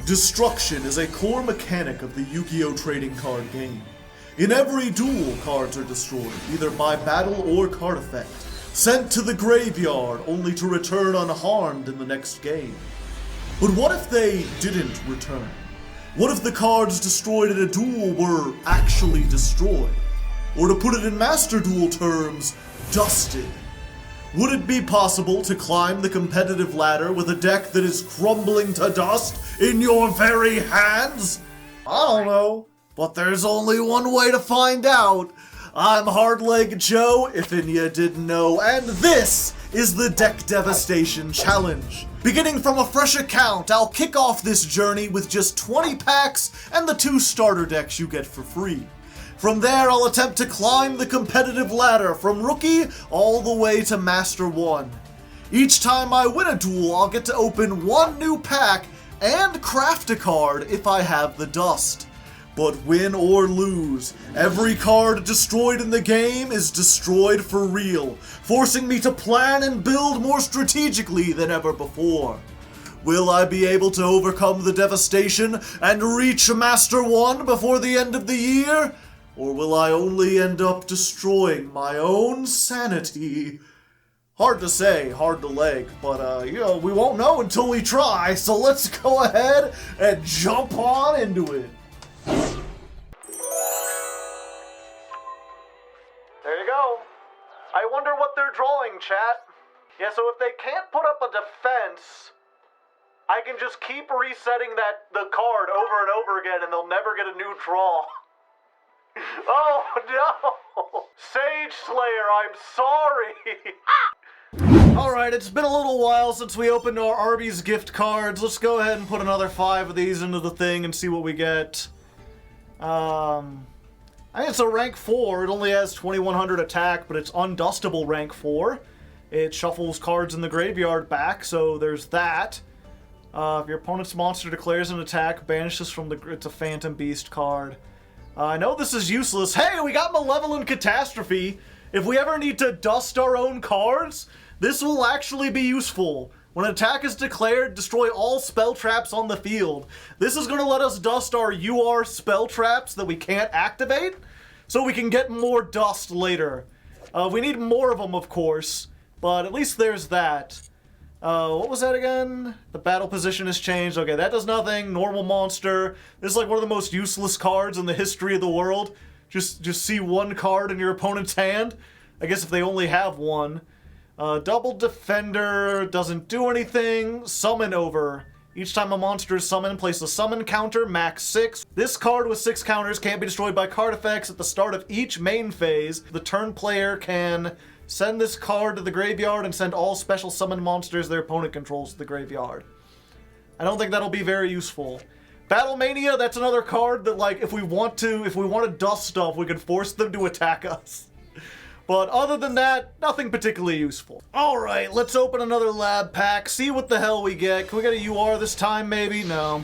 Destruction is a core mechanic of the Yu-Gi-Oh! Trading card game. In every duel, cards are destroyed, either by battle or card effect, sent to the graveyard only to return unharmed in the next game. But what if they didn't return? What if the cards destroyed in a duel were actually destroyed? Or to put it in Master Duel terms, dusted? Would it be possible to climb the competitive ladder with a deck that is crumbling to dust in your very hands? I don't know, but there's only one way to find out. I'm Hardleg Joe, if ya didn't know, and this is the Deck Devastation Challenge. Beginning from a fresh account, I'll kick off this journey with just 20 packs and the 2 starter decks you get for free. From there, I'll attempt to climb the competitive ladder from Rookie all the way to Master 1. Each time I win a duel, I'll get to open 1 new pack and craft a card if I have the dust. But win or lose, every card destroyed in the game is destroyed for real, forcing me to plan and build more strategically than ever before. Will I be able to overcome the devastation and reach Master 1 before the end of the year? Or will I only end up destroying my own sanity? Hard to say, hard to leg, but we won't know until we try, so let's go ahead and jump on into it. There you go. I wonder what they're drawing, chat. Yeah, so if they can't put up a defense, I can just keep resetting the card over and over again and they'll never get a new draw. Oh no! Sage Slayer, I'm sorry! Alright, it's been a little while since we opened our Arby's gift cards. Let's go ahead and put another 5 of these into the thing and see what we get. I think it's a rank 4. It only has 2100 attack, but it's undustable rank 4. It shuffles cards in the graveyard back, so there's that. If your opponent's monster declares an attack, banishes from the... It's a Phantom Beast card. I know this is useless. Hey, we got Malevolent Catastrophe. If we ever need to dust our own cards, this will actually be useful. When an attack is declared, destroy all spell traps on the field. This is going to let us dust our UR spell traps that we can't activate, so we can get more dust later. We need more of them, of course, but at least there's that. What was that again? The battle position has changed. Okay, that does nothing. Normal monster. This is like one of the most useless cards in the history of the world. Just see one card in your opponent's hand. I guess if they only have one. Double Defender doesn't do anything. Summon Over. Each time a monster is summoned, place a summon counter, max 6. This card with 6 counters can't be destroyed by card effects at the start of each main phase. The turn player can send this card to the graveyard and send all special summon monsters their opponent controls to the graveyard. I don't think that'll be very useful. Battle Mania, that's another card that, like, if we want to dust stuff, we can force them to attack us. But other than that, nothing particularly useful. Alright, let's open another lab pack, see what the hell we get. Can we get a UR this time, maybe? No.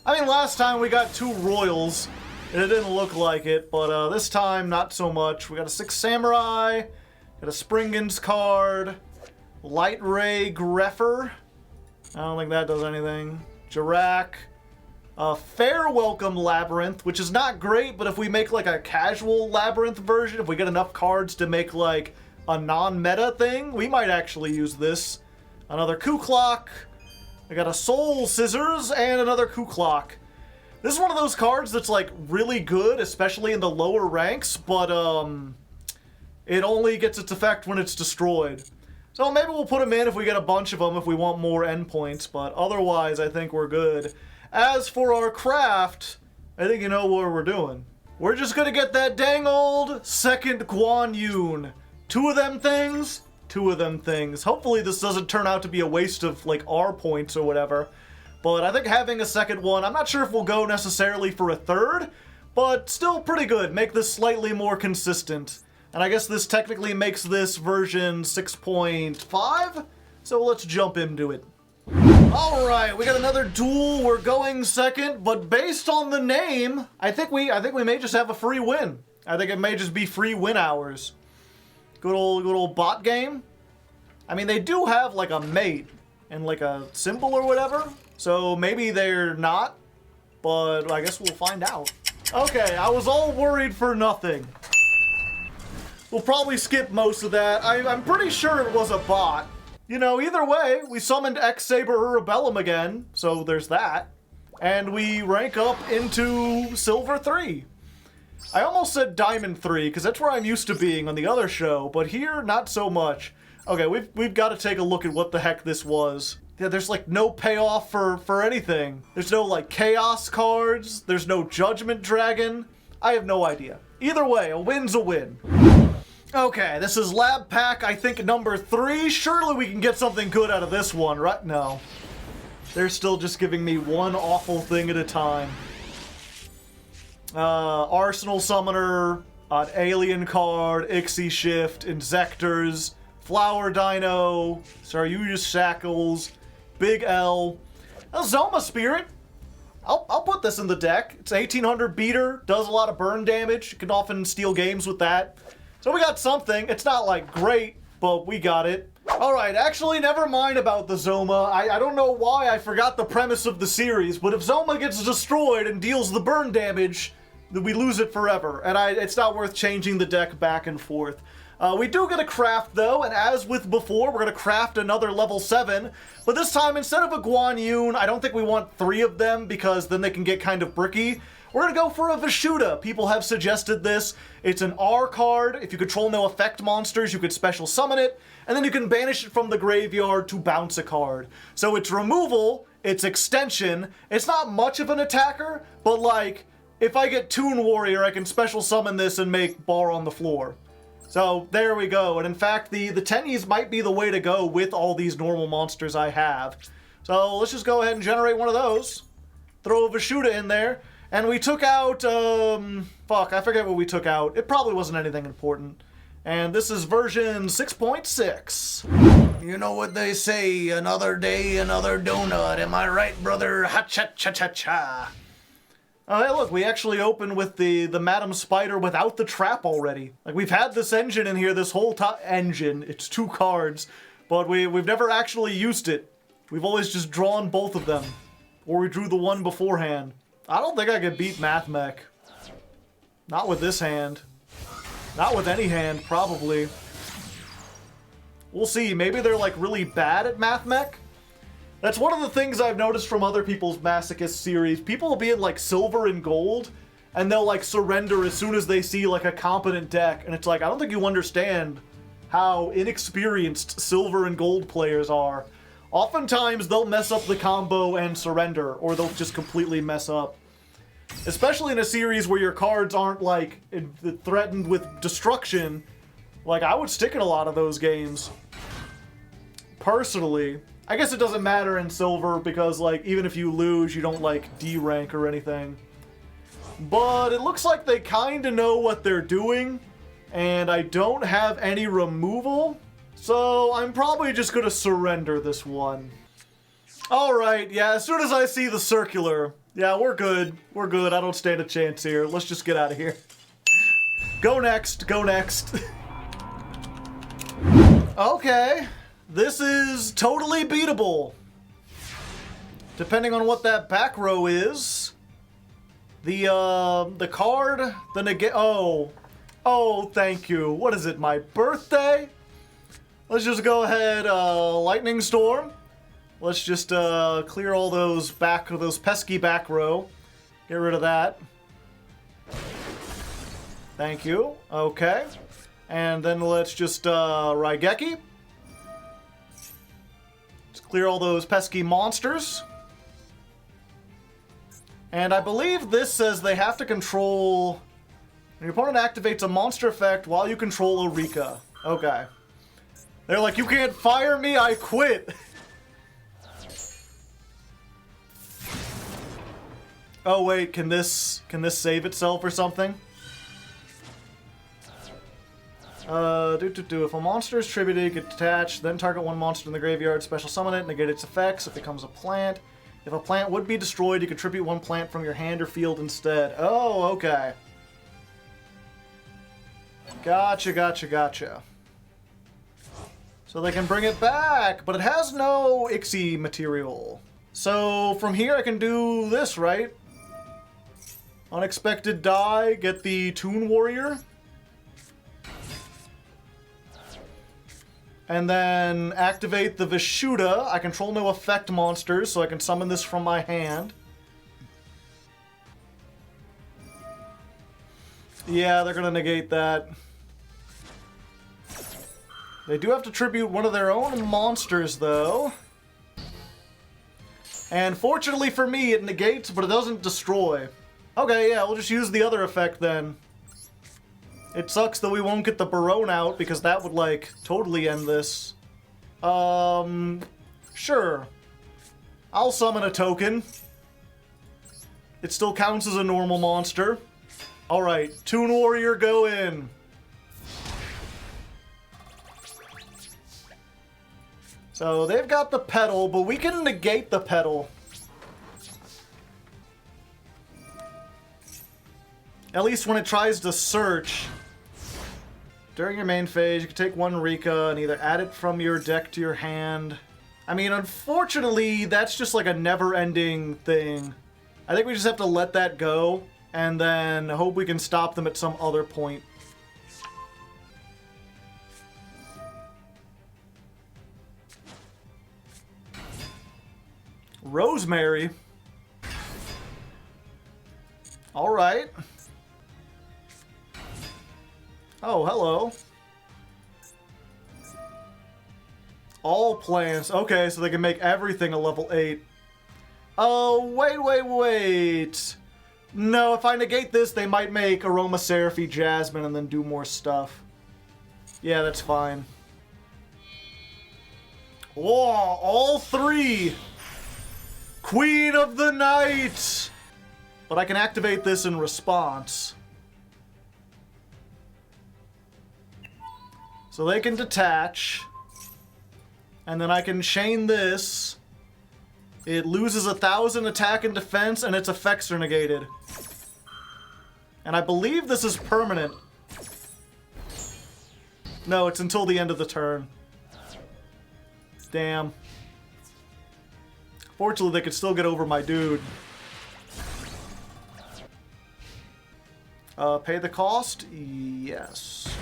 I mean, last time we got 2 Royals, and it didn't look like it, but this time, not so much. We got a 6 Samurai, got a Springens card, Light Ray Greffer. I don't think that does anything. Jirak. Fair Welcome Labyrinth, which is not great, but if we make like a casual Labyrinth version, if we get enough cards to make like a non-meta thing, we might actually use this. Another Ku-Clock. I got a Soul Scissors and another Ku-Clock. This is one of those cards that's like really good, especially in the lower ranks, but it only gets its effect when it's destroyed. So maybe we'll put them in if we get a bunch of them if we want more endpoints, but otherwise I think we're good. As for our craft, I think you know what we're doing. We're just gonna get that dang old second Guan Yun. 2 of them things, 2 of them things. Hopefully this doesn't turn out to be a waste of like R points or whatever. But I think having a second one, I'm not sure if we'll go necessarily for a third, but still pretty good. Make this slightly more consistent. And I guess this technically makes this version 6.5, so let's jump into it. Alright, we got another duel. We're going second, but based on the name, I think we may just have a free win. I think it may just be free win hours. Good old bot game. I mean, they do have like a mate and like a symbol or whatever, So maybe they're not, but I guess we'll find out. Okay, I was all worried for nothing. We'll probably skip most of that. I'm pretty sure it was a bot. You know, either way, we summoned X-Saber Urubellum again, so there's that. And we rank up into Silver 3. I almost said Diamond 3, because that's where I'm used to being on the other show, but here, not so much. Okay, we've got to take a look at what the heck this was. Yeah, there's like no payoff for anything. There's no like Chaos cards, there's no Judgment Dragon. I have no idea. Either way, a win's a win. Okay, this is Lab Pack, I think, number 3. Surely we can get something good out of this one, right? No. They're still just giving me one awful thing at a time. Arsenal Summoner, an Alien card, Ixie Shift, Insectors, Flower Dino, Saryuja Shackles, Big L, a Zoma Spirit. I'll put this in the deck. It's 1800 beater, does a lot of burn damage. You can often steal games with that. So we got something. It's not like great, but we got it. Alright, actually never mind about the Zoma. I don't know why I forgot the premise of the series, but if Zoma gets destroyed and deals the burn damage, then we lose it forever. And it's not worth changing the deck back and forth. We do get a craft though, and as with before, we're going to craft another level 7. But this time, instead of a Guan Yun, I don't think we want 3 of them because then they can get kind of bricky. We're going to go for a Vishuda. People have suggested this. It's an R card. If you control no effect monsters, you could special summon it. And then you can banish it from the graveyard to bounce a card. So it's removal, it's extension. It's not much of an attacker, but like, if I get Toon Warrior, I can special summon this and make bar on the floor. So there we go. And in fact, the Tennies might be the way to go with all these normal monsters I have. So let's just go ahead and generate one of those. Throw a Vishuda in there. And we took out, fuck, I forget what we took out. It probably wasn't anything important. And this is version 6.6. You know what they say, another day, another donut. Am I right, brother? Ha-cha-cha-cha-cha. Oh, hey, look, we actually opened with the Madam Spider without the trap already. Like, we've had this engine in here this whole time. Engine, it's 2 cards. But we've never actually used it. We've always just drawn both of them. Or we drew the one beforehand. I don't think I could beat Mathmech. Not with this hand. Not with any hand, probably. We'll see. Maybe they're, like, really bad at Mathmech? That's one of the things I've noticed from other people's Masochist series. People will be in, like, silver and gold, and they'll, like, surrender as soon as they see, like, a competent deck. And it's like, I don't think you understand how inexperienced silver and gold players are. Oftentimes, they'll mess up the combo and surrender, or they'll just completely mess up. Especially in a series where your cards aren't, like, threatened with destruction. Like, I would stick in a lot of those games. Personally. I guess it doesn't matter in silver because, like, even if you lose, you don't, like, D-rank or anything. But it looks like they kind of know what they're doing. And I don't have any removal. So I'm probably just going to surrender this one. Alright, yeah, as soon as I see the circular... Yeah, we're good. We're good. I don't stand a chance here. Let's just get out of here. Go next. Go next. Okay. This is totally beatable. Depending on what that back row is. The card, the negate... Oh, thank you. What is it, my birthday? Let's just go ahead, Lightning Storm. Let's just clear all those pesky back row. Get rid of that. Thank you. Okay. And then let's just Raigeki. Let's clear all those pesky monsters. And I believe this says they have to control... Your opponent activates a monster effect while you control a Rikka. Okay. They're like, you can't fire me, I quit. Oh wait, can this save itself or something? If a monster is tributed, get detached, then target one monster in the graveyard, special summon it, negate its effects, it becomes a plant. If a plant would be destroyed, you can tribute one plant from your hand or field instead. Oh, okay. Gotcha, gotcha, gotcha. So they can bring it back, but it has no Ixie material. So from here I can do this, right? Unexpected die, get the Toon Warrior. And then activate the Vishuda. I control no effect monsters, so I can summon this from my hand. Yeah, they're gonna negate that. They do have to tribute one of their own monsters, though. And fortunately for me, it negates, but it doesn't destroy. Okay, yeah, we'll just use the other effect then. It sucks that we won't get the Barone out, because that would, like, totally end this. Sure. I'll summon a token. It still counts as a normal monster. Alright, Toon Warrior, go in. So they've got the pedal, but we can negate the pedal. At least when it tries to search. During your main phase, you can take one Rikka and either add it from your deck to your hand. I mean, unfortunately, that's just like a never-ending thing. I think we just have to let that go, and then hope we can stop them at some other point. Rosemary. Alright. Oh, hello. All plants. Okay, so they can make everything a level 8. Oh, wait. No, if I negate this, they might make Aromaseraphy, Jasmine, and then do more stuff. Yeah, that's fine. Oh, all 3! Queen of the Night! But I can activate this in response. So they can detach. And then I can chain this. It loses 1,000 attack and defense, and its effects are negated. And I believe this is permanent. No, it's until the end of the turn. Damn. Fortunately, they could still get over my dude. Pay the cost? Yes.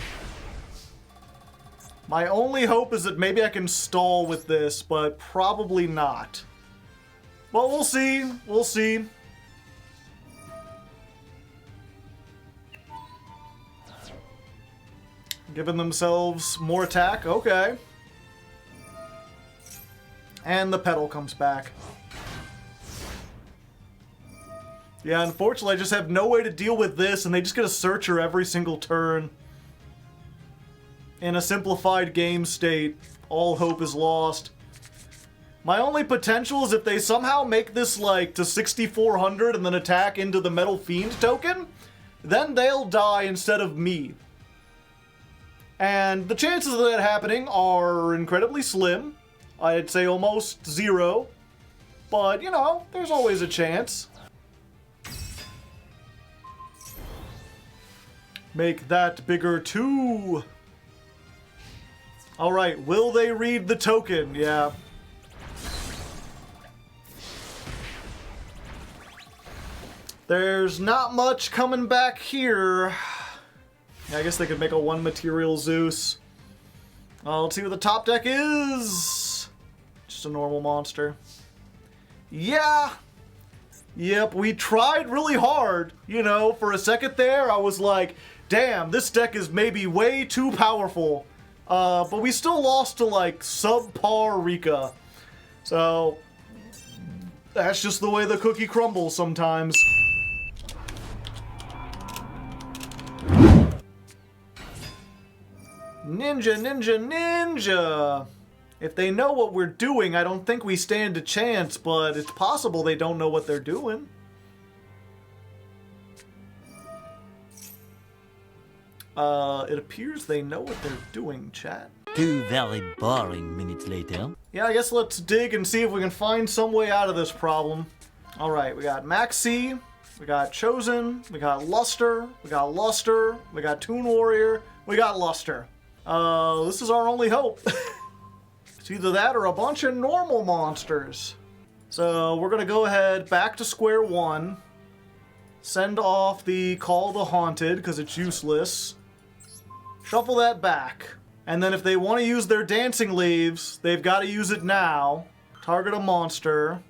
My only hope is that maybe I can stall with this, but probably not. Well, we'll see. We'll see. Giving themselves more attack. Okay. And the pedal comes back. Yeah, unfortunately, I just have no way to deal with this, and they just get a searcher every single turn. In a simplified game state, all hope is lost. My only potential is if they somehow make this, like, to 6,400 and then attack into the Metal Fiend token, then they'll die instead of me. And the chances of that happening are incredibly slim. I'd say almost 0. But, you know, there's always a chance. Make that bigger too. Alright, will they read the token? Yeah. There's not much coming back here. I guess they could make a 1 material Zeus. Let's see what the top deck is. Just a normal monster. Yeah. Yep, we tried really hard. You know, for a second there, I was like, damn, this deck is maybe way too powerful. But we still lost to, like, subpar Rikka. So, that's just the way the cookie crumbles sometimes. Ninja, ninja, ninja! If they know what we're doing, I don't think we stand a chance, but it's possible they don't know what they're doing. It appears they know what they're doing, chat. 2 very boring minutes later. Yeah, I guess let's dig and see if we can find some way out of this problem. Alright, we got Maxi, we got Chosen, we got Luster, we got Luster, we got Toon Warrior, we got Luster. This is our only hope. It's either that or a bunch of normal monsters. So we're going to go ahead back to square one. Send off the Call the Haunted, because it's useless. Shuffle that back. And then if they want to use their Dancing Leaves, they've got to use it now. Target a monster.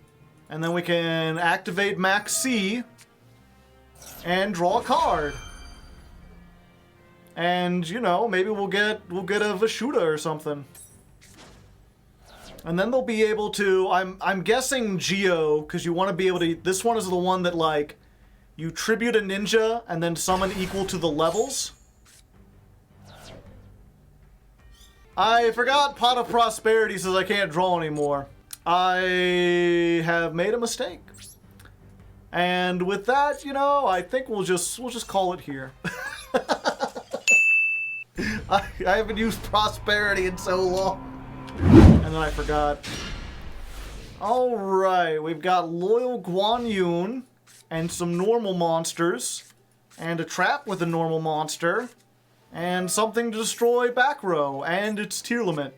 And then we can activate Max C. And draw a card. And, you know, maybe we'll get a Vashuda or something. And then they'll be able to... I'm guessing Yugioh, because you want to be able to... This one is the one that, like... You tribute a ninja and then summon equal to the levels. I forgot Pot of Prosperity says I can't draw anymore. I have made a mistake. And with that, you know, I think we'll just call it here. I haven't used Prosperity in so long. And then I forgot. Alright, we've got Loyal Guan Yun. And some normal monsters, and a trap with a normal monster, and something to destroy back row, and it's Tearlament.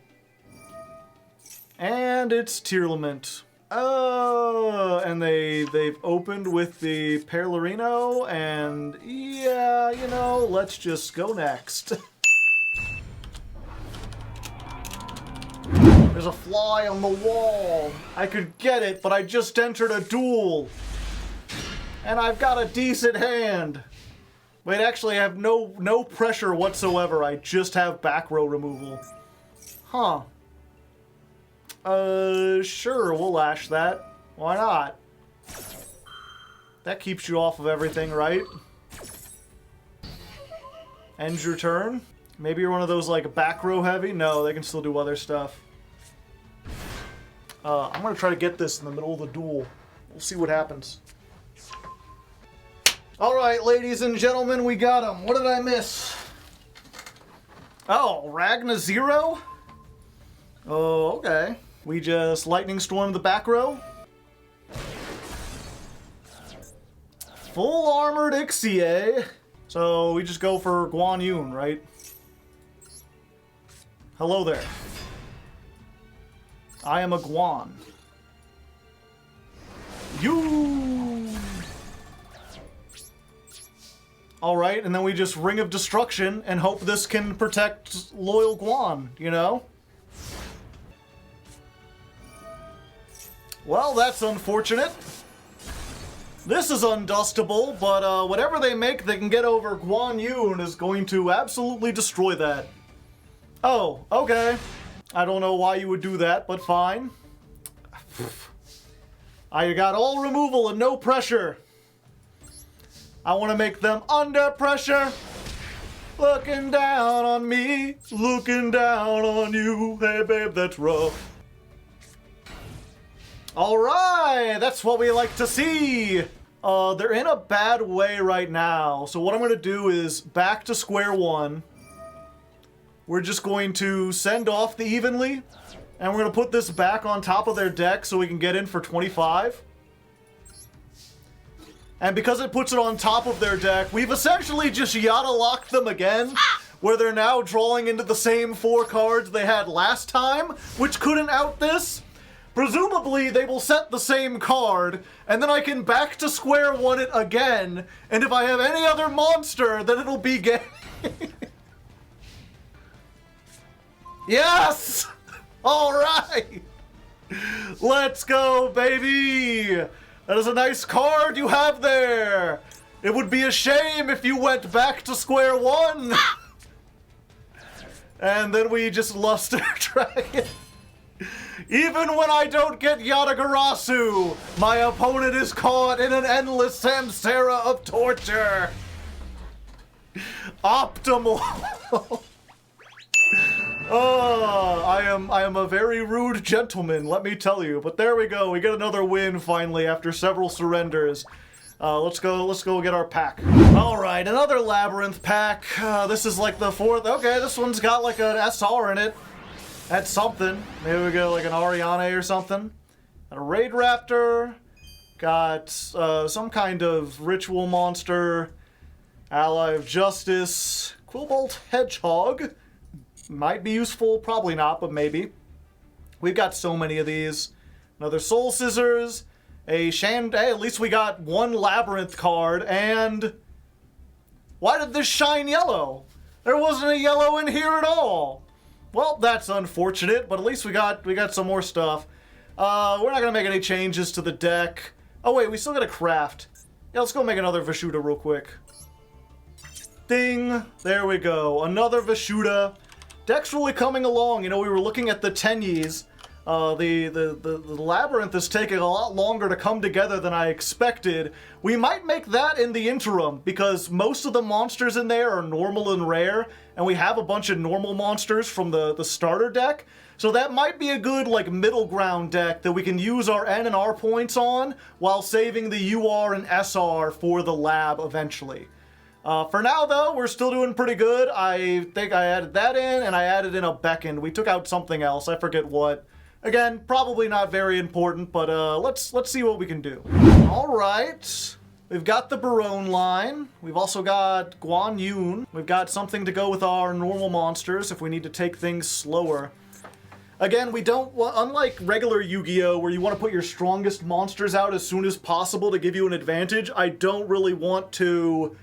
And it's Tearlament. And they've opened with the Perlerino, and yeah, you know, let's just go next. There's a fly on the wall. I could get it, but I just entered a duel. And I've got a decent hand. Wait, actually, I have no pressure whatsoever. I just have back row removal. Huh. Sure, we'll lash that. Why not? That keeps you off of everything, right? Ends your turn. Maybe you're one of those, like, back row heavy? No, they can still do other stuff. I'm gonna try to get this in the middle of the duel. We'll see what happens. Alright, ladies and gentlemen, we got him. What did I miss? Oh, Ragna 0? Oh, okay. We just Lightning Storm the back row. Full Armored Yugioh. So we just go for Guan Yun, right? Hello there. I am a Guan. You. Alright, and then we just Ring of Destruction and hope this can protect Loyal Guan, you know? Well, that's unfortunate. This is undustable, but whatever they make they can get over Guan Yun is going to absolutely destroy that. Oh, okay. I don't know why you would do that, but fine. I got all removal and no pressure. I want to make them under pressure. Looking down on me, looking down on you. Hey, babe, that's rough. Alright, that's what we like to see. They're in a bad way right now. So what I'm going to do is back to square one. We're just going to send off the Evenly. And we're going to put this back on top of their deck so we can get in for 25. And because it puts it on top of their deck, we've essentially just Yada locked them again, where they're now drawing into the same 4 cards they had last time, which couldn't out this. Presumably, they will set the same card, and then I can back to square one it again, and if I have any other monster, then it'll be game. Yes! Alright! Let's go, baby! That is a nice card you have there! It would be a shame if you went back to square one! And then we just Luster Dragon. Even when I don't get Yatagarasu, my opponent is caught in an endless samsara of torture! Optimal! Oh, I am a very rude gentleman, let me tell you. But there we go. We get another win finally after several surrenders. Let's go get our pack. All right, another Labyrinth pack. This is like the 4th. Okay, this one's got like an SR in it. That's something. Maybe we go like an Ariane or something. A Raid Raptor. Got some kind of ritual monster. Ally of Justice. Quillbolt Hedgehog. Might be useful, probably not, but maybe. We've got so many of these. another Soul Scissors, a Hey, at least we got one Labyrinth card, and... Why did this shine yellow? There wasn't a yellow in here at all. Well, that's unfortunate, but at least we got some more stuff. We're not gonna make any changes to the deck. Oh wait, we still gotta craft. Yeah, let's go make another Vishuda real quick. Ding! There we go. Another Vishuda. Deck's really coming along. You know, we were looking at the Tenyis. The Labyrinth is taking a lot longer to come together than I expected. We might make that in the interim, because most of the monsters in there are normal and rare, and we have a bunch of normal monsters from the starter deck. So that might be a good, like, middle ground deck that we can use our N and R points on, while saving the UR and SR for the lab eventually. For now, though, we're still doing pretty good. I think I added that in, and I added in a Beckon. We took out something else. I forget what. Again, probably not very important, but let's see what we can do. All right. We've got the Barone line. We've also got Guan Yun. We've got something to go with our normal monsters if we need to take things slower. Again, we don't, unlike regular Yu-Gi-Oh! Where you want to put your strongest monsters out as soon as possible to give you an advantage, I don't really want to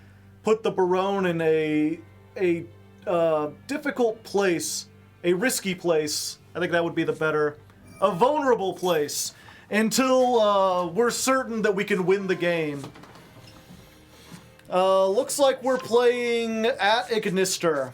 put the Barone in a difficult place, a risky place. I think that would be the better, a vulnerable place, until we're certain that we can win the game. Looks like we're playing at Ignister.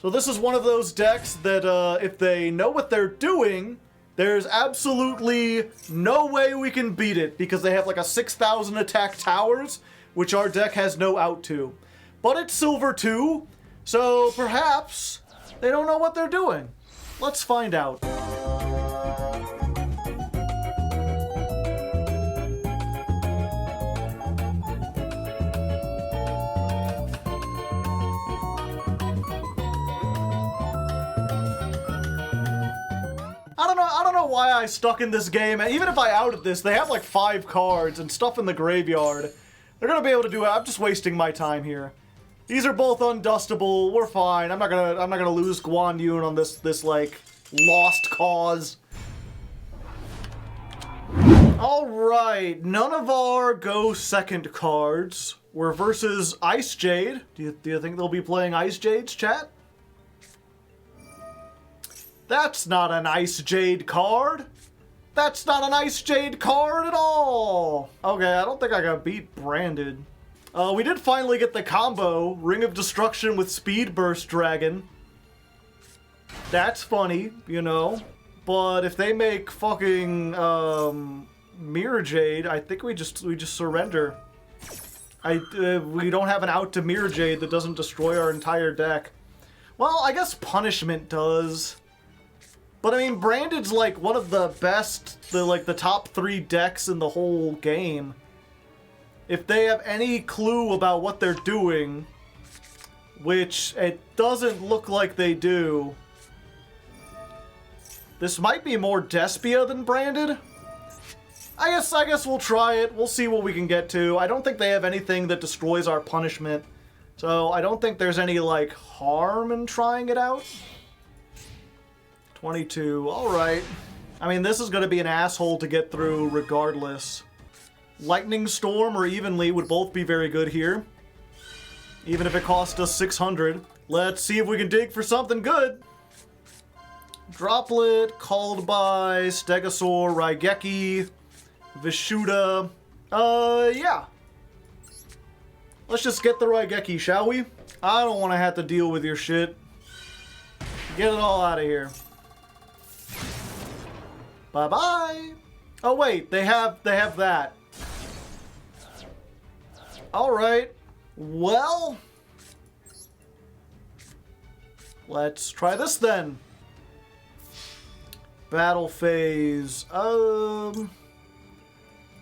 So this is one of those decks that if they know what they're doing, there's absolutely no way we can beat it, because they have like a 6,000 attack towers, which our deck has no out to. But it's silver too, so perhaps they don't know what they're doing. Let's find out. I don't know why I stuck in this game. Even if I outed this, they have like 5 cards and stuff in the graveyard. They're gonna be able to do it. I'm just wasting my time here. These are both undustable. We're fine. I'm not gonna lose Guan Yun on this like lost cause. All right, none of our go second cards were versus Ice Jade. Do you think they'll be playing Ice Jades, chat? That's not an Ice Jade card. That's not an Ice Jade card at all. Okay, I don't think I got beat branded. We did finally get the combo, Ring of Destruction with Speed Burst Dragon. That's funny, you know. But if they make fucking Mirror Jade, I think we just surrender. We don't have an out to Mirror Jade that doesn't destroy our entire deck. Well, I guess Punishment does. But I mean, Branded's like one of the best, the top 3 decks in the whole game. If they have any clue about what they're doing, which it doesn't look like they do, this might be more Despia than Branded. I guess we'll try it. We'll see what we can get to. I don't think they have anything that destroys our Punishment, so I don't think there's any like harm in trying it out. 22, alright. I mean, this is going to be an asshole to get through regardless. Lightning Storm or Evenly would both be very good here. Even if it cost us 600. Let's see if we can dig for something good. Droplet, called by Stegosaur, Raigeki, Vishuda. Yeah. Let's just get the Raigeki, shall we? I don't want to have to deal with your shit. Get it all out of here. Bye-bye. Oh wait, they have that. Alright. Well, let's try this then. Battle phase.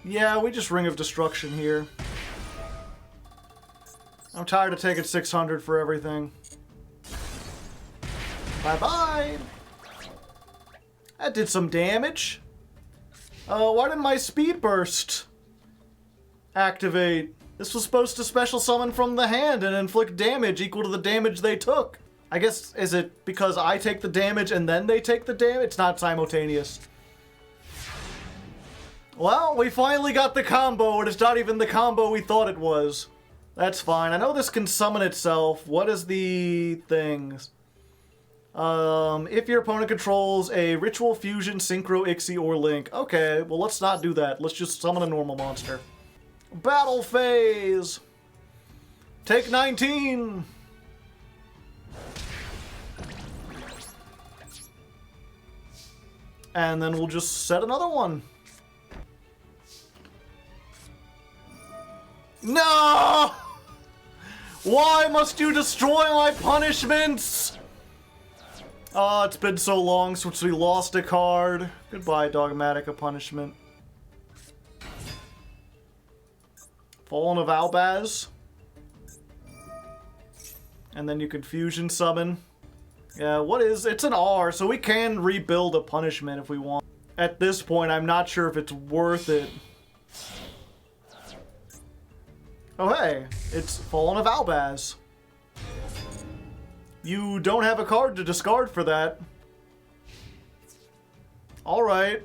Yeah, we just Ring of Destruction here. I'm tired of taking 600 for everything. Bye-bye. That did some damage. Why didn't my Speed Burst activate? This was supposed to special summon from the hand and inflict damage equal to the damage they took. I guess, is it because I take the damage and then they take the damage? It's not simultaneous. Well, we finally got the combo, and it's not even the combo we thought it was. That's fine. I know this can summon itself. What is the things? If your opponent controls a Ritual, Fusion, Synchro, Ixie, or Link. Okay, well let's not do that. Let's just summon a normal monster. Battle phase! Take 19! And then we'll just set another one. No! Why must you destroy my punishments? Oh, it's been so long since we lost a card. Goodbye, Dogmatica Punishment. Fallen of Albaz. And then you can fusion summon. Yeah, what is... It's an R, so we can rebuild a punishment if we want. At this point, I'm not sure if it's worth it. Oh hey, it's Fallen of Albaz. You don't have a card to discard for that. Alright.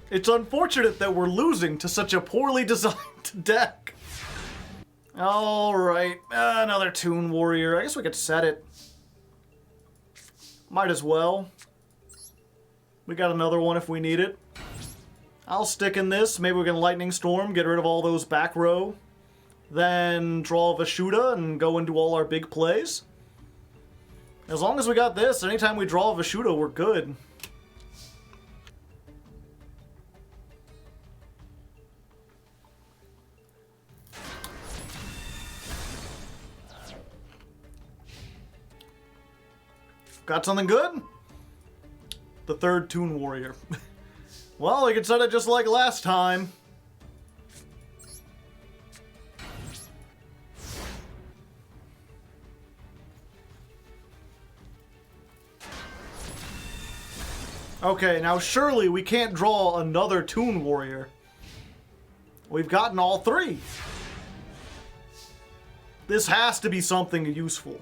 It's unfortunate that we're losing to such a poorly designed deck. Alright, another Toon Warrior. I guess we could set it. Might as well. We got another one if we need it. I'll stick in this. Maybe we can Lightning Storm, get rid of all those back row. Then draw Vashuda and go into all our big plays. As long as we got this, anytime we draw Vashuda, we're good. Got something good? The third Toon Warrior. Well, we can set it just like last time. Okay, now surely we can't draw another Toon Warrior. We've gotten all three. This has to be something useful.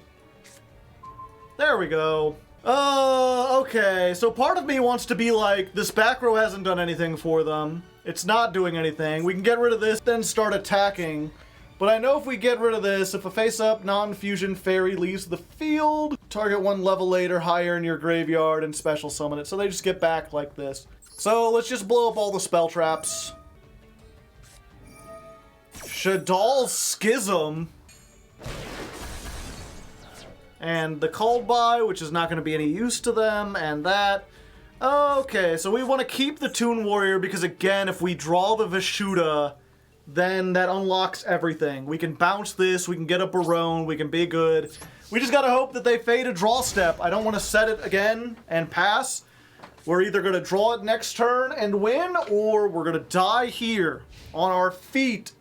There we go. Okay, so part of me wants to be like, this back row hasn't done anything for them. It's not doing anything. We can get rid of this, then start attacking. But I know if we get rid of this, if a face-up non-fusion fairy leaves the field, target one level 8 or higher in your graveyard and special summon it. So they just get back like this. So let's just blow up all the spell traps. Shaddoll Schism. And the Called By, which is not going to be any use to them, and that. Okay, so we want to keep the Toon Warrior because, again, if we draw the Vashuda, then that unlocks everything. We can bounce this, we can get a Barone, we can be good. We just gotta hope that they fade a draw step. I don't want to set it again and pass. We're either going to draw it next turn and win, or we're going to die here on our feet.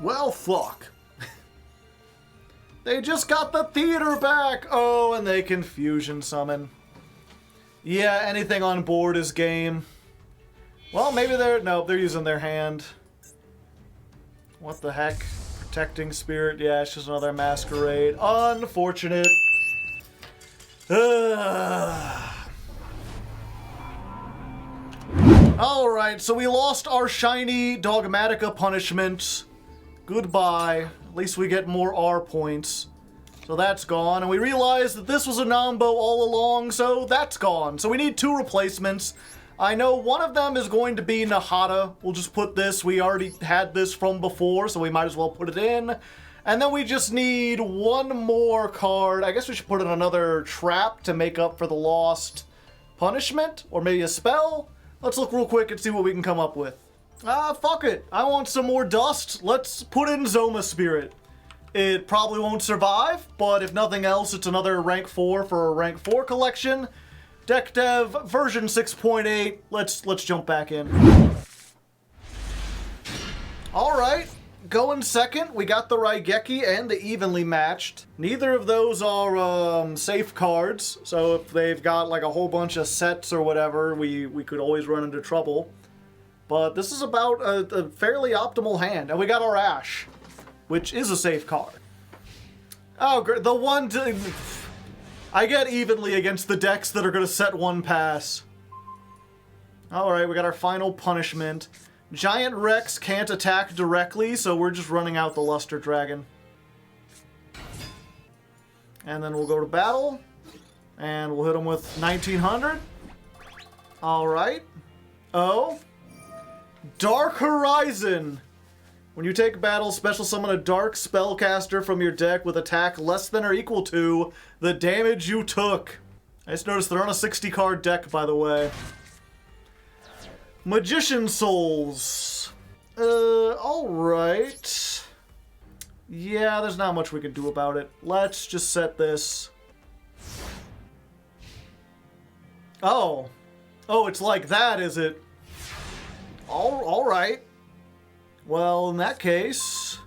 Well, fuck. They just got the theater back! Oh, and they can fusion summon. Yeah, anything on board is game. Well, maybe they're... No, they're using their hand. What the heck? Protecting Spirit? Yeah, it's just another Masquerade. Unfortunate. Alright, so we lost our shiny Dogmatica punishment. Goodbye. At least we get more R points. So that's gone. And we realized that this was a Nambo all along, so that's gone. So we need 2 replacements. I know one of them is going to be Nahata. We'll just put this. We already had this from before, so we might as well put it in. And then we just need 1 more card. I guess we should put in another trap to make up for the lost punishment. Or maybe a spell. Let's look real quick and see what we can come up with. Fuck it. I want some more dust. Let's put in Zoma Spirit. It probably won't survive, but if nothing else, it's another rank 4 for a rank 4 collection. Deck Dev version 6.8. Let's jump back in. Alright. Going second, we got the Raigeki and the Evenly Matched. Neither of those are safe cards, so if they've got like a whole bunch of sets or whatever, we could always run into trouble. But this is about a fairly optimal hand. And we got our Ash, which is a safe card. Oh, great. The one... I get evenly against the decks that are going to set one pass. Alright, we got our final punishment. Giant Rex can't attack directly, so we're just running out the Luster Dragon. And then we'll go to battle. And we'll hit him with 1900. Alright. Oh. Dark Horizon. When you take battle, special summon a dark spellcaster from your deck with attack less than or equal to the damage you took. I just noticed they're on a 60 card deck, by the way. Magician Souls. Alright. Yeah, there's not much we can do about it. Let's just set this. Oh. Oh, it's like that, is it? Alright. Well, in that case,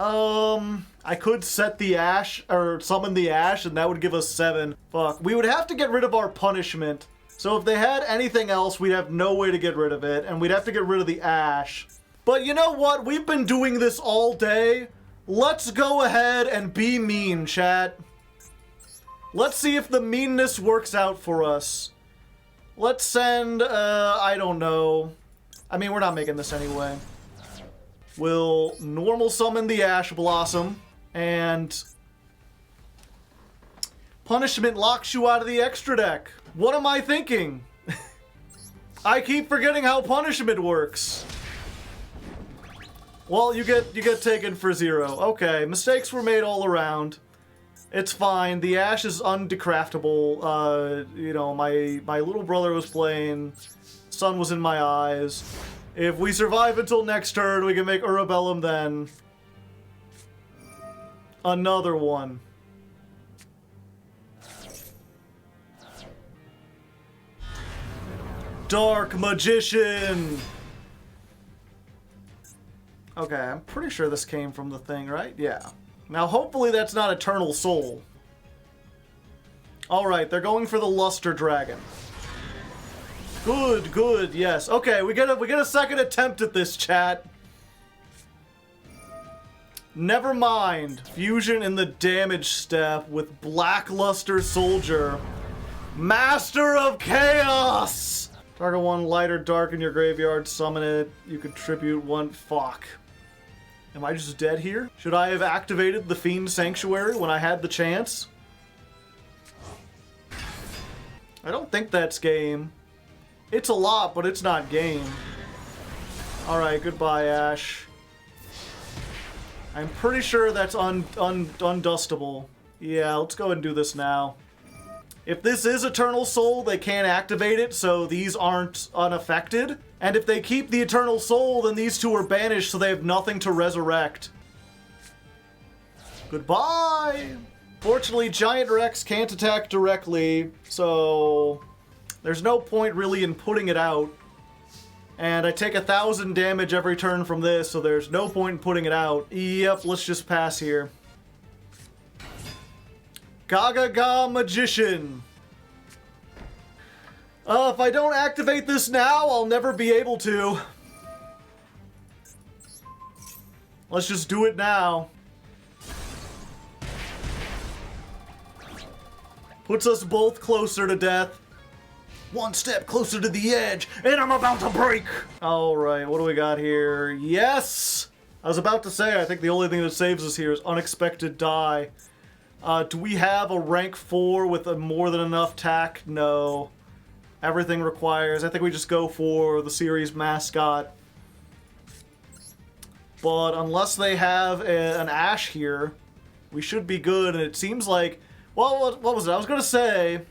I could set the Ash, or summon the Ash, and that would give us 7. Fuck. We would have to get rid of our punishment. So if they had anything else, we'd have no way to get rid of it, and we'd have to get rid of the Ash. But you know what? We've been doing this all day. Let's go ahead and be mean, chat. Let's see if the meanness works out for us. Let's send, I don't know. I mean, we're not making this anyway. We'll normal summon the Ash Blossom, and punishment locks you out of the extra deck. What am I thinking? I keep forgetting how punishment works. Well, you get taken for 0. Okay, mistakes were made all around. It's fine. The Ash is undecraftable. You know, my little brother was playing. Sun was in my eyes. If we survive until next turn, we can make Urabellum then. Another one. Dark Magician! Okay, I'm pretty sure this came from the thing, right? Yeah. Now, hopefully that's not Eternal Soul. Alright, they're going for the Luster Dragon. Good, good, yes. Okay, we get a second attempt at this, chat. Never mind. Fusion in the damage step with Blackluster Soldier. Master of Chaos! Target one light or dark in your graveyard, summon it. You contribute 1. Fuck. Am I just dead here? Should I have activated the Fiend Sanctuary when I had the chance? I don't think that's game. It's a lot, but it's not game. Alright, goodbye, Ash. I'm pretty sure that's undustable. Yeah, let's go and do this now. If this is Eternal Soul, they can't activate it, so these aren't unaffected. And if they keep the Eternal Soul, then these two are banished, so they have nothing to resurrect. Goodbye! Fortunately, Giant Rex can't attack directly, so there's no point really in putting it out. And I take 1,000 damage every turn from this, so there's no point in putting it out. Yep, let's just pass here. Gaga Magician. If I don't activate this now, I'll never be able to. Let's just do it now. Puts us both closer to death. One step closer to the edge, and I'm about to break! Alright, what do we got here? Yes! I was about to say, I think the only thing that saves us here is Unexpected Die. Do we have a rank 4 with a more than enough tack? No. Everything requires. I think we just go for the series mascot. But unless they have an Ash here, we should be good. And it seems like... Well, what was it? I was going to say...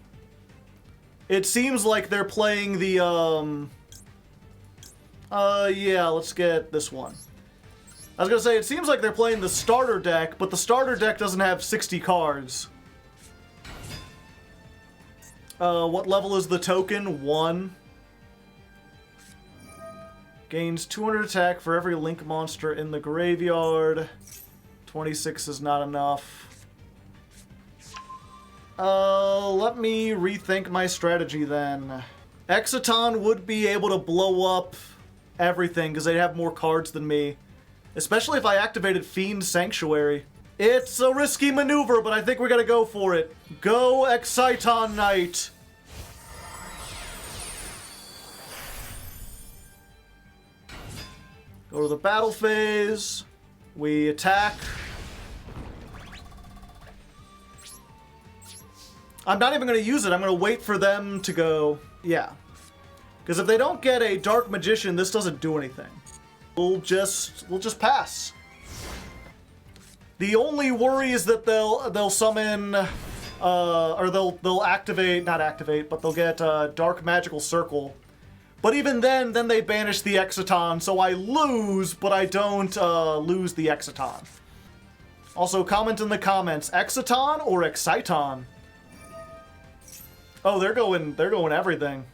It seems like they're playing the, yeah, let's get this one. I was gonna say, it seems like they're playing the starter deck, but the starter deck doesn't have 60 cards. What level is the token? 1. Gains 200 attack for every Link monster in the graveyard. 26 is not enough. Let me rethink my strategy then. Exciton would be able to blow up everything because they have more cards than me. Especially if I activated Fiend Sanctuary. It's a risky maneuver, but I think we're gonna go for it. Go Exciton Knight. Go to the battle phase. We attack. I'm not even gonna use it. I'm gonna wait for them to go. Yeah. Because if they don't get a Dark Magician, this doesn't do anything. We'll just pass. The only worry is that they'll summon, or they'll activate, not activate, but they'll get Dark Magical Circle. But even then they banish the Exciton, so I lose, but I don't lose the Exciton. Also, comment in the comments, Exciton or Exciton? Oh, they're going everything.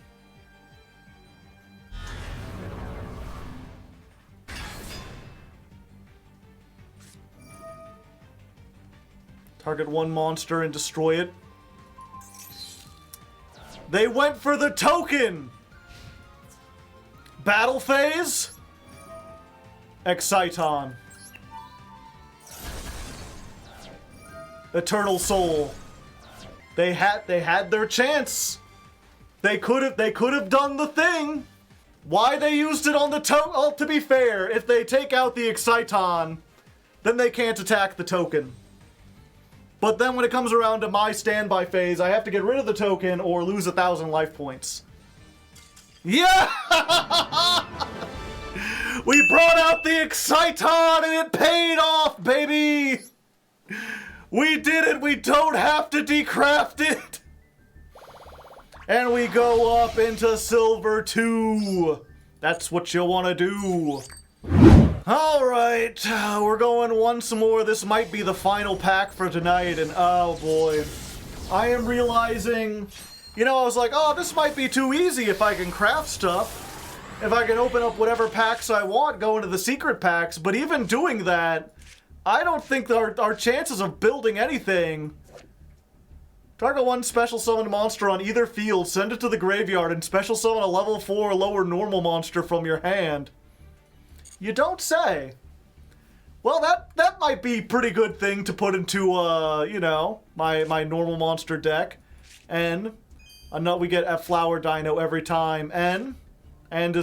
Target one monster and destroy it. They went for the token! Battle phase? Exciton. Eternal Soul. They had their chance. They could have done the thing. Why they used it on the token? Oh, to be fair, if they take out the Exciton, then they can't attack the token. But then when it comes around to my standby phase, I have to get rid of the token or lose 1,000 life points. Yeah! We brought out the Exciton and it paid off, baby! We did it! We don't have to decraft it! And we go up into Silver 2. That's what you want to do. Alright, we're going once more. This might be the final pack for tonight, and oh boy. I am realizing, you know, I was like, oh, this might be too easy if I can craft stuff. If I can open up whatever packs I want, go into the secret packs, but even doing that, I don't think our chances of building anything. Target one special summon monster on either field, send it to the graveyard, and special summon a level 4 lower normal monster from your hand. You don't say. Well, that might be a pretty good thing to put into, you know, my normal monster deck. N. We get a flower dino every time. N. And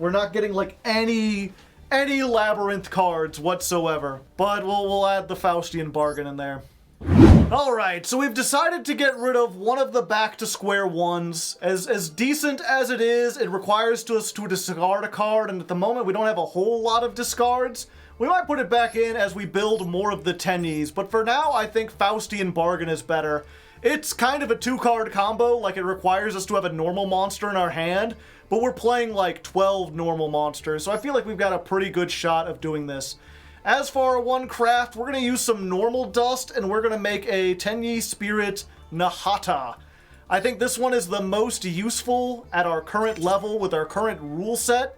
we're not getting, like, any labyrinth cards whatsoever. But we'll add the Faustian bargain in there. Alright, so we've decided to get rid of one of the back to square ones. As decent as it is, it requires us to discard a card, and at the moment we don't have a whole lot of discards. We might put it back in as we build more of the tennies, but for now I think Faustian Bargain is better. It's kind of a 2-card combo, like it requires us to have a normal monster in our hand, but we're playing like 12 normal monsters, so I feel like we've got a pretty good shot of doing this. As for our one craft, we're going to use some normal dust, and we're going to make a Tenyi Spirit Nahata. I think this one is the most useful at our current level with our current rule set.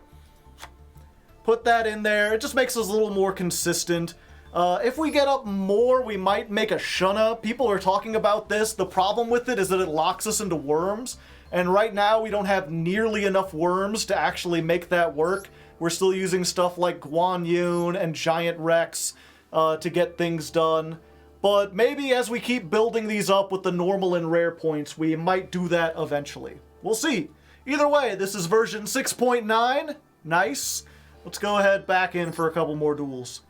Put that in there. It just makes us a little more consistent. If we get up more, we might make a Shunna. People are talking about this. The problem with it is that it locks us into worms, and right now we don't have nearly enough worms to actually make that work. We're still using stuff like Guan Yun and Giant Rex to get things done. But maybe as we keep building these up with the normal and rare points, we might do that eventually. We'll see. Either way, this is version 6.9. Nice. Let's go ahead back in for a couple more duels.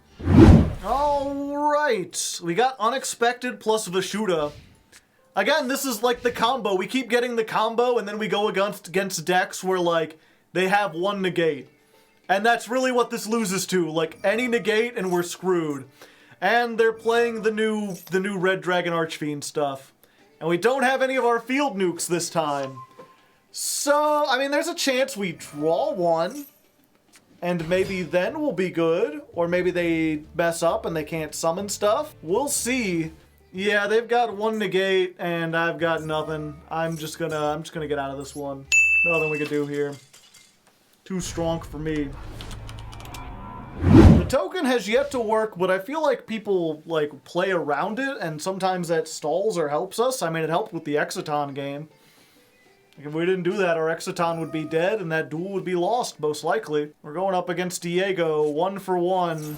Alright. We got Unexpected plus Vashuda. Again, this is like the combo. We keep getting the combo, and then we go against decks where, like, they have one negate. And that's really what this loses to, like any negate and we're screwed. And they're playing the new Red Dragon Archfiend stuff. And we don't have any of our field nukes this time. So, I mean, there's a chance we draw one. And maybe then we'll be good. Or maybe they mess up and they can't summon stuff. We'll see. Yeah, they've got one negate and I've got nothing. I'm just gonna get out of this one. Nothing we can do here. Too strong for me. The token has yet to work, but I feel like people like play around it, and sometimes that stalls or helps us. I mean, it helped with the Exciton game. If we didn't do that, our Exciton would be dead and that duel would be lost, most likely. We're going up against Diego, 1 for 1.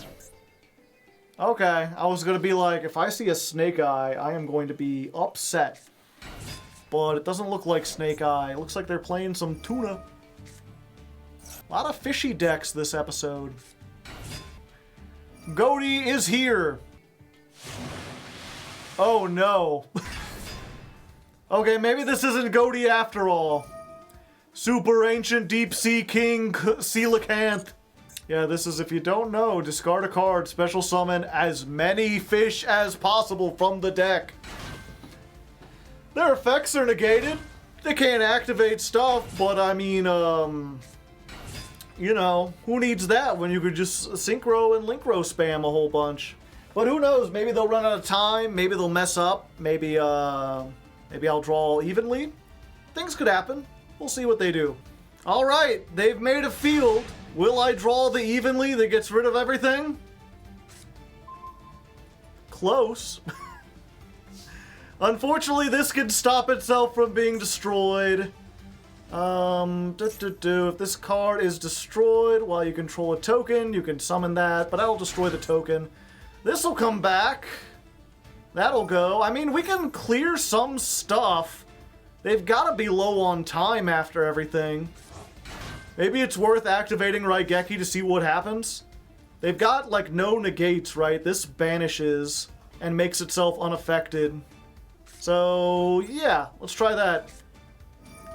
Okay, I was gonna be like, if I see a Snake Eye, I am going to be upset. But it doesn't look like Snake Eye. It looks like they're playing some tuna. A lot of fishy decks this episode. Goaty is here. Oh no. Okay, maybe this isn't Goaty after all. Super Ancient Deep Sea King Coelacanth. Yeah, this is, if you don't know, discard a card, special summon as many fish as possible from the deck. Their effects are negated. They can't activate stuff, but I mean, you know, who needs that when you could just Synchro and Linkro spam a whole bunch? But who knows, maybe they'll run out of time, maybe they'll mess up, maybe I'll draw evenly. Things could happen. We'll see what they do. Alright, they've made a field. Will I draw the evenly that gets rid of everything? Close. Unfortunately, this can stop itself from being destroyed. If this card is destroyed while you control a token, you can summon that, but I'll destroy the token. This will come back. That'll go. I mean, we can clear some stuff. They've got to be low on time after everything. Maybe it's worth activating Raigeki to see what happens. They've got, like, no negates, right? This banishes and makes itself unaffected. So, yeah, let's try that.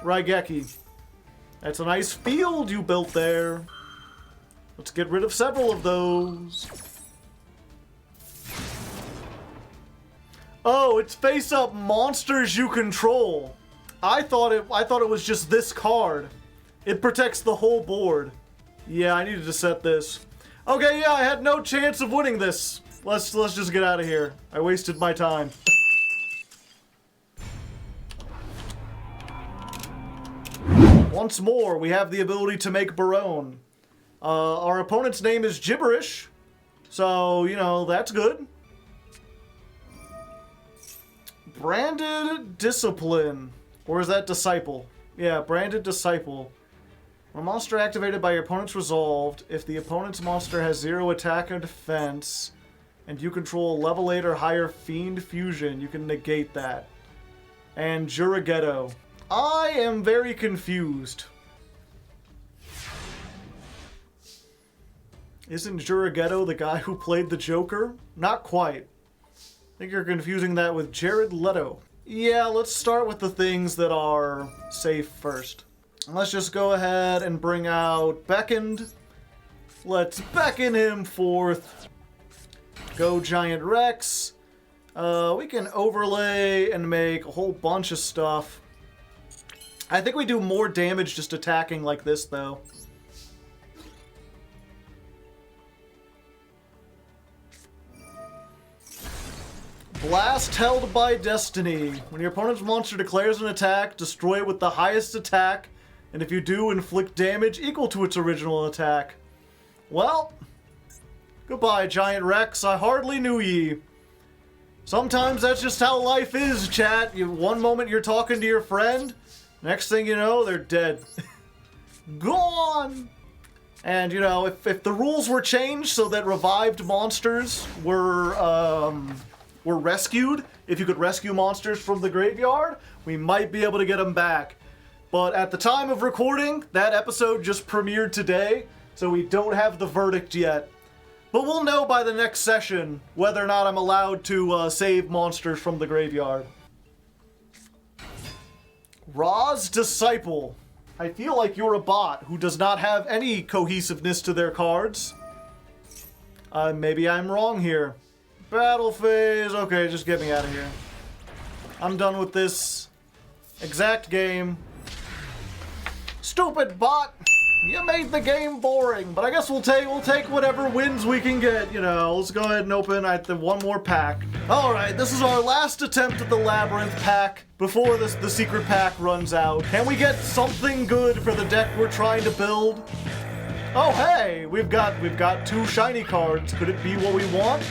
Raigeki. That's a nice field you built there. Let's get rid of several of those. Oh, it's face-up monsters you control. I thought it was just this card. It protects the whole board. Yeah, I needed to set this. Okay, yeah, I had no chance of winning this. Let's just get out of here. I wasted my time. Once more, we have the ability to make Barone. Our opponent's name is gibberish, so, you know, that's good. Branded Discipline. Or is that Disciple? Yeah, Branded Disciple. When a monster activated by your opponent's resolved, if the opponent's monster has 0 attack or defense, and you control a level 8 or higher Fiend Fusion, you can negate that. And Jurigetto. I am very confused. Isn't Jurigetto the guy who played the Joker? Not quite. I think you're confusing that with Jared Leto. Yeah, let's start with the things that are safe first. Let's just go ahead and bring out Beckoned. Let's beckon him forth. Go Giant Rex. We can overlay and make a whole bunch of stuff. I think we do more damage just attacking like this, though. Blast Held by Destiny. When your opponent's monster declares an attack, destroy it with the highest attack, and if you do, inflict damage equal to its original attack. Well, goodbye, Giant Rex. I hardly knew ye. Sometimes that's just how life is, chat. One moment you're talking to your friend, next thing you know, they're dead. Gone! And, you know, if the rules were changed so that revived monsters were rescued, if you could rescue monsters from the graveyard, we might be able to get them back. But at the time of recording, that episode just premiered today, so we don't have the verdict yet. But we'll know by the next session whether or not I'm allowed to save monsters from the graveyard. Ra's Disciple. I feel like you're a bot who does not have any cohesiveness to their cards. Maybe I'm wrong here. Battle phase. Okay, just get me out of here. I'm done with this exact game. Stupid bot! You made the game boring, but I guess we'll take whatever wins we can get, you know. Let's go ahead and open one more pack. Alright, this is our last attempt at the Labyrinth pack before the secret pack runs out. Can we get something good for the deck we're trying to build? Oh hey, we've got 2 shiny cards. Could it be what we want?